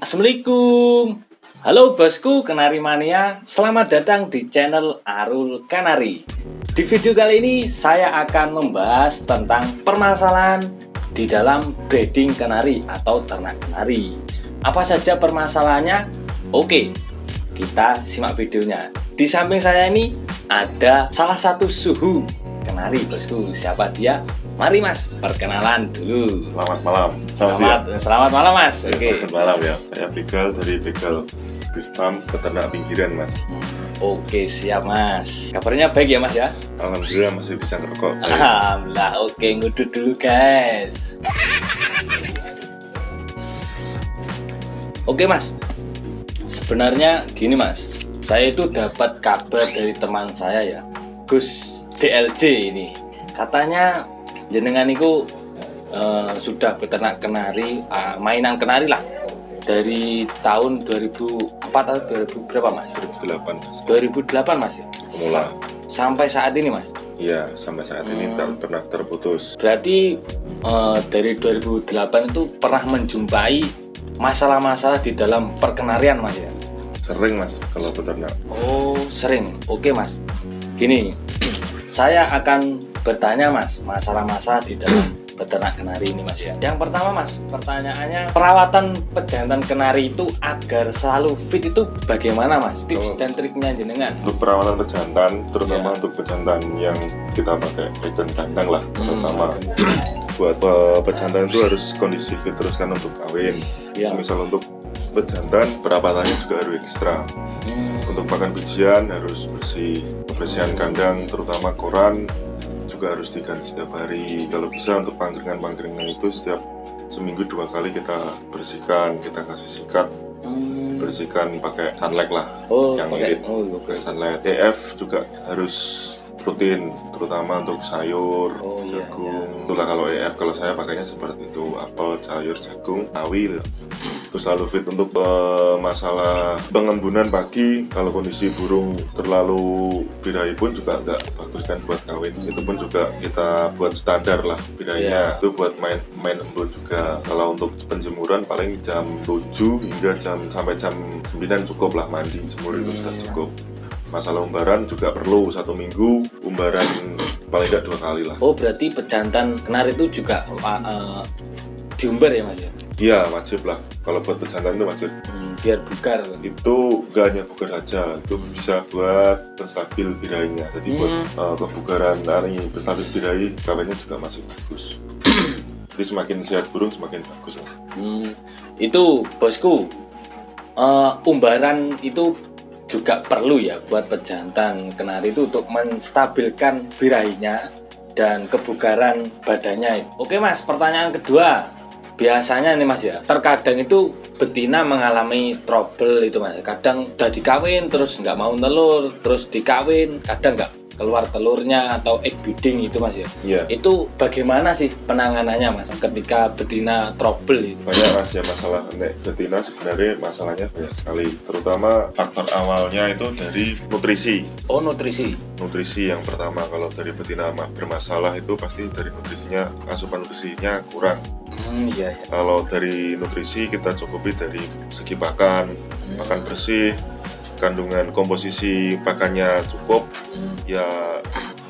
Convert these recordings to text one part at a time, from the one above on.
Assalamualaikum. Halo bosku Kenari Mania, selamat datang di channel Arul Kanari. Di video kali ini saya akan membahas tentang permasalahan di dalam breeding kenari atau ternak kenari. Apa saja permasalahannya? Oke, kita simak videonya. Di samping saya ini ada salah satu suhu kenari bosku. Siapa dia? Mari mas, perkenalan dulu. Selamat malam. Selamat malam mas. Oke. Selamat malam ya. Saya Begal dari Begal Beef Farm Peternak Pinggiran mas. Oke siap mas. Kabarnya baik ya mas ya? Alhamdulillah masih bisa ngerokok. Alhamdulillah. Oke, ngudut dulu guys. Oke mas. Sebenarnya gini mas, saya itu dapat kabar dari teman saya ya, Gus DLJ ini. Katanya jenengan itu sudah beternak kenari, mainan kenari lah dari tahun 2004 atau 2000 berapa mas? 2008 mas. 2008 mas ya? Semula. Sampai saat ini mas? Iya, sampai saat ini tak pernah terputus. Berarti dari 2008 itu pernah menjumpai masalah-masalah di dalam perkenarian mas ya? Sering mas kalau beternak. Oh sering, oke mas. Gini, saya akan bertanya mas, masalah-masalah di dalam beternak kenari ini mas ya. Yang pertama mas, pertanyaannya perawatan pejantan kenari itu agar selalu fit itu bagaimana mas? Tips dan triknya jenengan. Untuk perawatan pejantan, terutama untuk pejantan yang kita pakai pejantan kandang lah, terutama buat pejantan itu harus kondisi fit terus kan untuk kawin. Misal untuk pejantan perawatannya juga harus ekstra. Untuk pakan bijian harus bersih, kebersihan kandang terutama koran juga harus diganti setiap hari. Kalau bisa untuk pangkringan itu setiap seminggu 2 kali kita bersihkan, kita kasih sikat, bersihkan pakai sunlight lah, yang irit, pakai sunlight. EF juga harus rutin, terutama untuk sayur, jagung. Itulah kalau EF, kalau saya pakainya seperti itu, apel, sayur, jagung, sawi. Terus selalu fit. Untuk masalah pengembunan pagi, kalau kondisi burung terlalu birahi pun juga nggak bagus kan buat kawin. Itu pun juga kita buat standar lah birahinya. Itu buat main embun juga. Kalau untuk penjemuran paling jam 7 hingga sampai jam 9 cukup lah, mandi, jemur itu sudah cukup. Masalah umbaran juga perlu 1 minggu, umbaran paling tidak 2 kali lah. Oh berarti pejantan kenari itu juga diumbar ya mas ya? Iya wajib lah, kalau buat pejantan itu wajib. Biar bugar. Itu gak hanya bugar saja, itu bisa buat penstabil birahinya. Jadi buat kebugaran penstabil birahi, kawinnya juga masih bagus. Jadi semakin sehat burung semakin bagus lah. Itu bosku, umbaran itu juga perlu ya buat pejantan kenari itu untuk menstabilkan birahinya dan kebugaran badannya. Oke mas, pertanyaan kedua, biasanya nih mas ya, terkadang itu betina mengalami trouble itu mas. Kadang udah dikawin terus nggak mau telur, terus dikawin kadang nggak keluar telurnya atau egg beating itu mas ya. Itu bagaimana sih penanganannya mas ketika betina trouble itu? Banyak mas ya masalah betina, sebenarnya masalahnya banyak sekali. Terutama faktor awalnya itu dari nutrisi. Oh nutrisi. Nutrisi yang pertama, kalau dari betina bermasalah itu pasti dari nutrisinya, asupan nutrisinya kurang. Kalau dari nutrisi kita cukupi dari segi pakan, pakan bersih, kandungan komposisi pakannya cukup, ya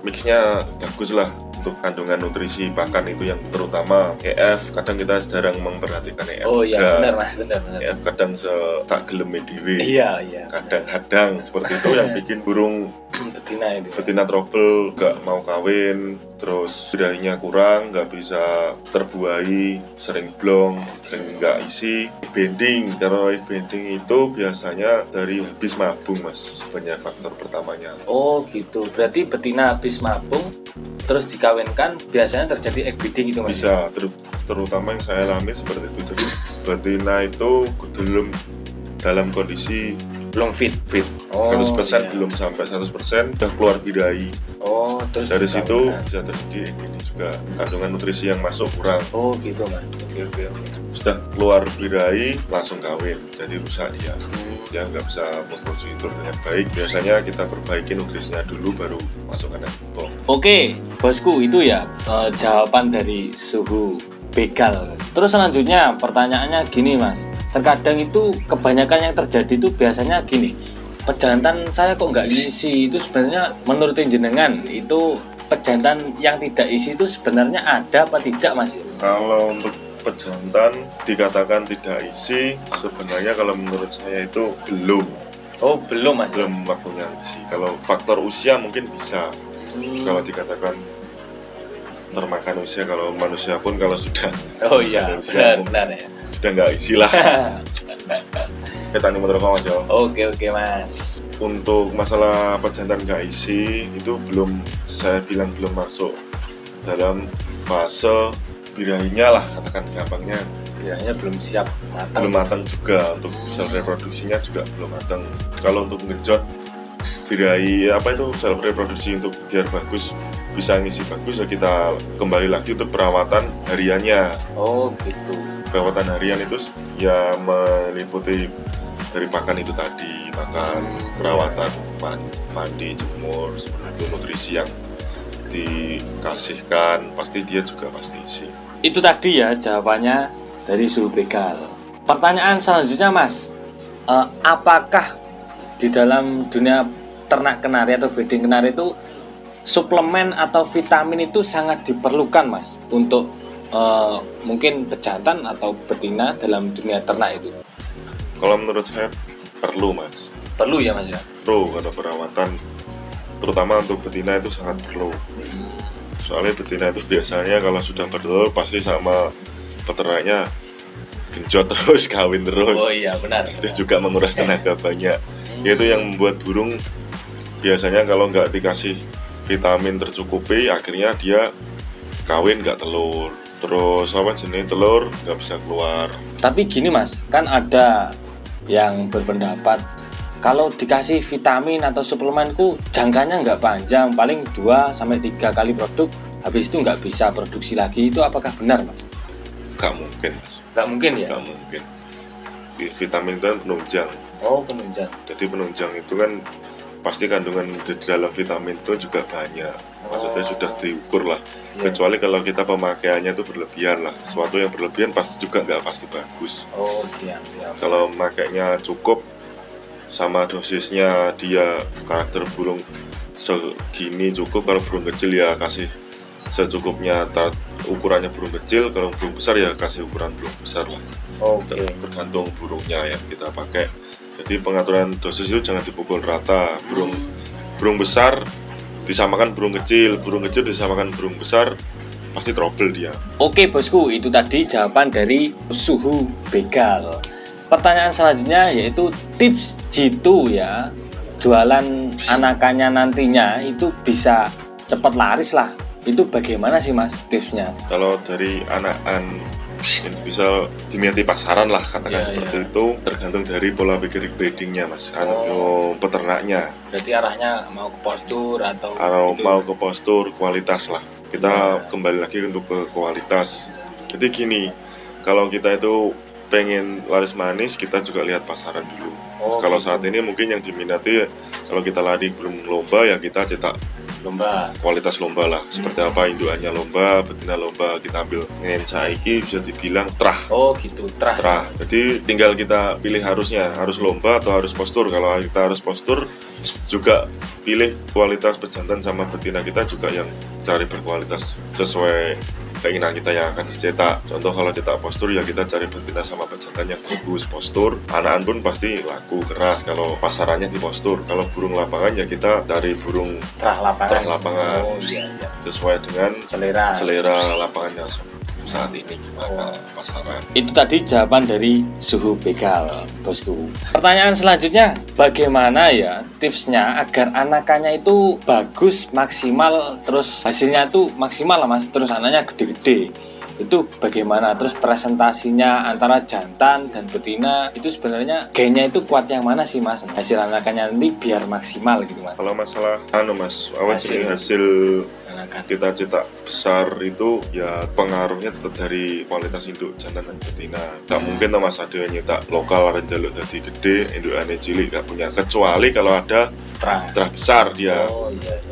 mixnya bagus lah. Untuk kandungan nutrisi pakan itu yang terutama EF, kadang kita jarang memperhatikan EF. Oh iya benar mas, benar. EF kadang tak gelem dhewe. Iya. Kadang hadang seperti itu yang bikin burung betina trouble, gak mau kawin, terus birahinya kurang, gak bisa terbuahi, sering blong, sering gak isi. Bending, kalau bending itu biasanya dari habis mabung mas, sebenarnya faktor pertamanya. Oh gitu, berarti betina habis mabung terus dikawinkan biasanya terjadi egg beating itu mas? Bisa, terutama yang saya alami seperti itu. Jadi betina itu belum dalam kondisi belum fit. 100% belum sampai 100% sudah keluar birahi. Terus dari situ bisa terjadi ini juga kandungan nutrisi yang masuk kurang. Oh gitu mas. Oke. Sudah keluar birahi langsung kawin, jadi rusak dia. Dia nggak bisa memproduksi telur dengan baik. Biasanya kita perbaiki nutrisinya dulu baru masukkan yang Oke bosku, itu ya jawaban dari suhu Begal. Terus selanjutnya pertanyaannya gini mas, terkadang itu kebanyakan yang terjadi itu biasanya gini, pejantan saya kok nggak ngisi. Itu sebenarnya menurut jenengan itu pejantan yang tidak isi itu sebenarnya ada apa tidak, Mas? Kalau untuk pejantan dikatakan tidak isi, sebenarnya kalau menurut saya itu belum. Oh, belum, Mas. Belum waktunya isi. Kalau faktor usia mungkin bisa. Kalau dikatakan termakan usia, kalau manusia pun kalau sudah Oh iya, benar ya. sudah nggak isi lah. Kita nih motor Mas ya. Oke Mas. Untuk masalah pejantan nggak isi itu belum, saya bilang belum masuk dalam fase birahinya lah, katakan gampangnya. Birahinya belum siap matang. Belum matang juga, untuk sel reproduksinya juga belum matang. Kalau untuk ngejot birahi sel reproduksi untuk biar bagus, bisa ngisi bagus, ya kita kembali lagi untuk perawatan hariannya. Oh gitu. Perawatan harian itu ya meliputi dari makan itu tadi, makan, perawatan, mandi, jemur, seperti itu, nutrisi yang dikasihkan, pasti dia juga pasti isi. Itu tadi ya jawabannya dari Suhu Begal. Pertanyaan selanjutnya, Mas, apakah di dalam dunia ternak kenari atau breeding kenari itu suplemen atau vitamin itu sangat diperlukan, Mas, untuk mungkin pejantan atau betina dalam dunia ternak itu? Kalau menurut saya perlu, Mas. Perlu ya, Mas ya? Perlu, karena perawatan terutama untuk betina itu sangat perlu. Soalnya betina itu biasanya kalau sudah bertelur pasti sama peternaknya genjot terus, kawin terus. Oh iya, benar. Itu juga menguras tenaga banyak. Itu yang membuat burung biasanya kalau nggak dikasih vitamin tercukupi, akhirnya dia kawin nggak telur. Terus jenis telur nggak bisa keluar. Tapi gini, Mas, kan ada yang berpendapat kalau dikasih vitamin atau suplemenku jangkanya nggak panjang, paling 2-3 kali produk, habis itu nggak bisa produksi lagi. Itu apakah benar, Mas? Nggak mungkin, Mas. Nggak mungkin ya? Nggak mungkin. Vitamin itu kan penunjang. Oh, penunjang. Jadi penunjang itu kan pasti kandungan di dalam vitamin itu juga banyak. Maksudnya sudah diukur lah. Yeah. Kecuali kalau kita pemakaiannya itu berlebihan lah. Sesuatu yang berlebihan pasti juga nggak pasti bagus. Oh, siap. Kalau makainya cukup sama dosisnya, dia karakter burung segini cukup. Kalau burung kecil ya kasih secukupnya, ukurannya burung kecil. Kalau burung besar ya kasih ukuran burung besar lah. Oke. Tergantung burungnya yang kita pakai. Jadi pengaturan dosis itu jangan dipukul rata. Burung besar disamakan burung kecil disamakan burung besar, pasti trouble dia. Oke bosku, itu tadi jawaban dari Suhu Begal. Pertanyaan selanjutnya yaitu tips jitu ya, jualan anakannya nantinya itu bisa cepat laris lah. Itu bagaimana sih, Mas, tipsnya? Kalau dari anakan yang bisa diminati pasaran lah, katakan seperti itu, tergantung dari pola pikir breedingnya, Mas. Peternaknya. Berarti arahnya mau ke postur atau mau ke postur, kualitas lah. Kita kembali lagi untuk ke kualitas. Jadi gini, kalau kita itu pengen laris manis, kita juga lihat pasaran dulu. Kalau saat ini mungkin yang diminati, kalau kita lari belum lomba ya kita cetak lomba, kualitas lomba lah, seperti apa indukannya lomba, betina lomba, kita ambil ngen saiki bisa dibilang trah. Oh gitu, trah. Jadi tinggal kita pilih harus lomba atau harus postur. Kalau kita harus postur, juga pilih kualitas pejantan sama betina kita juga yang cari berkualitas sesuai keinginan kita yang akan dicetak. Contoh kalau cetak postur ya kita cari betina sama pejantan yang bagus postur. Anakan pun pasti laku keras kalau pasarannya di postur. Kalau burung lapangan ya kita cari burung trah lapangan. Oh, iya. Sesuai dengan selera lapangannya saat ini gimana pasaran. Itu tadi jawaban dari Suhu Begal, bosku. Pertanyaan selanjutnya, bagaimana ya tipsnya agar anakannya itu bagus, maksimal, terus hasilnya itu maksimal lah, Mas, terus anaknya gede-gede. Itu bagaimana? Terus presentasinya antara jantan dan betina itu sebenarnya gennya itu kuat yang mana sih, Mas? Hasil anakannya nanti biar maksimal gitu, Mas. Kalau masalah Mas, hasil gunakan. Kita cetak besar itu ya pengaruhnya tetap dari kualitas induk jantan dan betina. Gak mungkin tuh Mas Ade nyetak lokal arep njaluk dadi gede, indukane cilik gak punya. Kecuali kalau ada terah besar dia.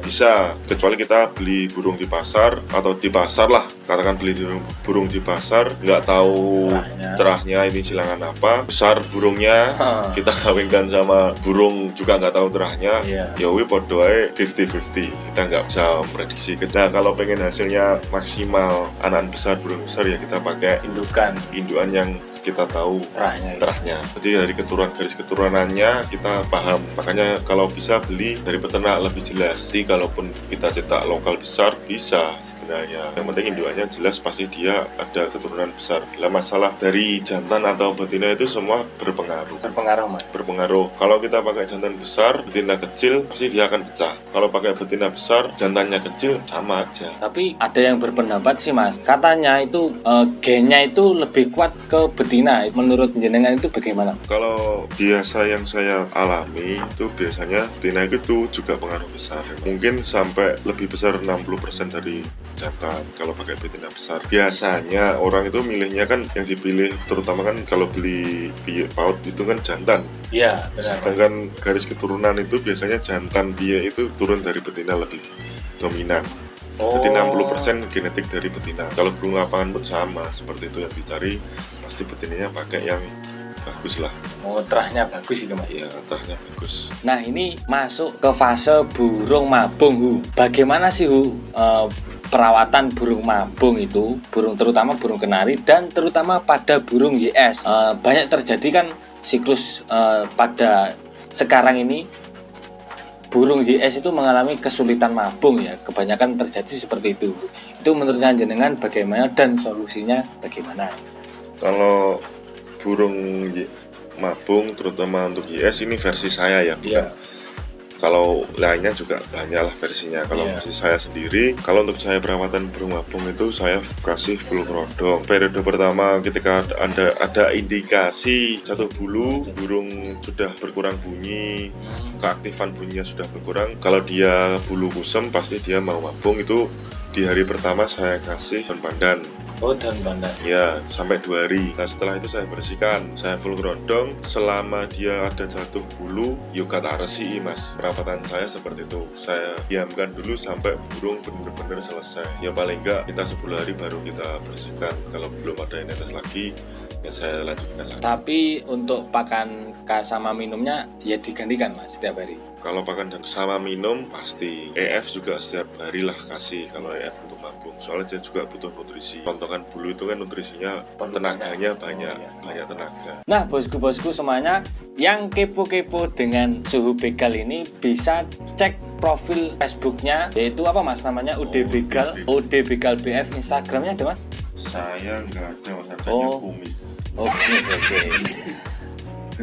Bisa, kecuali kita beli burung di pasar atau di pasar lah, katakan beli burung di pasar, nggak tahu terahnya ini silangan apa, besar burungnya, kita kawinkan sama burung juga nggak tahu terahnya, ya wi podo ae 50-50, kita nggak bisa prediksi. Kita kalau pengen hasilnya maksimal anak besar burung besar ya kita pakai indukan yang kita tahu terahnya. Jadi dari garis keturunannya kita paham. Makanya kalau bisa beli dari peternak lebih jelas. Jadi kalaupun kita cetak lokal besar bisa sebenarnya. Yang penting indukannya jelas, pasti dia ada keturunan besar. Lah masalah dari jantan atau betina itu semua berpengaruh. Mas. Berpengaruh. Kalau kita pakai jantan besar, betina kecil, pasti dia akan pecah. Kalau pakai betina besar, jantannya kecil, sama aja. Tapi ada yang berpendapat sih Mas, katanya itu gennya itu lebih kuat ke betina. Menurut jenengan itu bagaimana? Kalau biasa yang saya alami itu biasanya betina itu juga pengaruh besar. Mungkin sampai lebih besar 60% dari jantan kalau pakai betina besar. Biasanya orang itu milihnya kan yang dipilih terutama kan kalau beli biak paut itu kan jantan. Iya, benar. Sedangkan garis keturunan itu biasanya jantan biak itu turun dari betina lebih dominan. Jadi 60% genetik dari betina. Kalau burung lapangan pun sama, seperti itu yang dicari. Pasti betinanya pakai yang bagus lah. Terahnya bagus itu Mas? Iya, terahnya bagus. Nah ini masuk ke fase burung mabung Hu. Bagaimana sih Hu perawatan burung mabung itu, terutama burung kenari dan terutama pada burung YS? Banyak terjadi kan siklus pada sekarang ini burung JS itu mengalami kesulitan mabung ya, kebanyakan terjadi seperti itu. Itu menurut jenengan bagaimana dan solusinya bagaimana? Kalau burung mabung terutama untuk YS ini versi saya ya, bukan. Kalau lainnya juga banyak lah versinya. Kalau versi saya sendiri, kalau untuk saya perawatan burung mabung itu saya kasih full rodong. Periode pertama ketika ada indikasi jatuh bulu, burung sudah berkurang bunyi, keaktifan bunyinya sudah berkurang. Kalau dia bulu kusam pasti dia mau mabung. Itu di hari pertama saya kasih daun pandan. Daun pandan. Ya, sampai 2 hari. Nah setelah itu saya bersihkan, saya full rodong. Selama dia ada jatuh bulu, yuk kata resi Mas. Perawatan saya seperti itu. Saya diamkan dulu sampai burung benar-benar selesai. Ya paling enggak kita 10 hari baru kita bersihkan. Kalau belum ada yang netes lagi, ya saya lanjutkan lagi. Tapi untuk pakan sama minumnya ya digantikan Mas setiap hari. Kalau pakan dan sama minum pasti. EF juga setiap hari lah kasih kalau EF untuk mabung. Soalnya dia juga butuh nutrisi. Tontokan bulu itu kan nutrisinya tenaganya banyak tenaga. Nah bosku-bosku semuanya yang kepo-kepo dengan suhu begal ini bisa cek profil Facebooknya, yaitu apa Mas namanya? UD Begal BF. Instagramnya ada Mas? Saya nggak ada Mas, adanya kumis. Oke.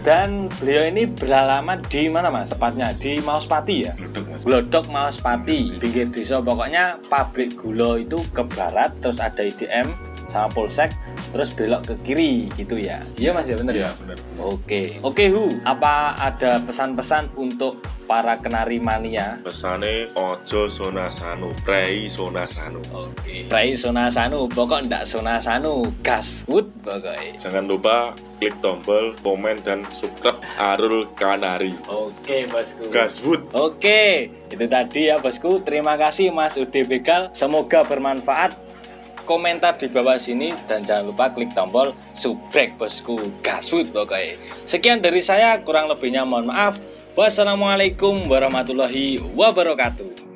Dan beliau ini beralamat di mana Mas? Tepatnya di Mauspati ya? Glodok Mauspati, pinggir desa. Pokoknya pabrik gula itu ke barat, terus ada IDM sama Polsek, terus belok ke kiri gitu ya. Iya Mas ya, bener ya? Bener. Oke Hu, apa ada pesan-pesan untuk para kenari mania? Pesane ojo sonasanu, prei sonasanu. Prei sonasanu, pokok ndak sonasanu, gasfood pokoknya. Jangan lupa klik tombol komen dan subscribe Arul Kanari. Oke bosku. Gaswood. Oke, itu tadi ya bosku. Terima kasih Mas UD Begal. Semoga bermanfaat. Komentar di bawah sini dan jangan lupa klik tombol subscribe bosku. Gaswood pokoknya. Sekian dari saya, kurang lebihnya mohon maaf. Wassalamualaikum warahmatullahi wabarakatuh.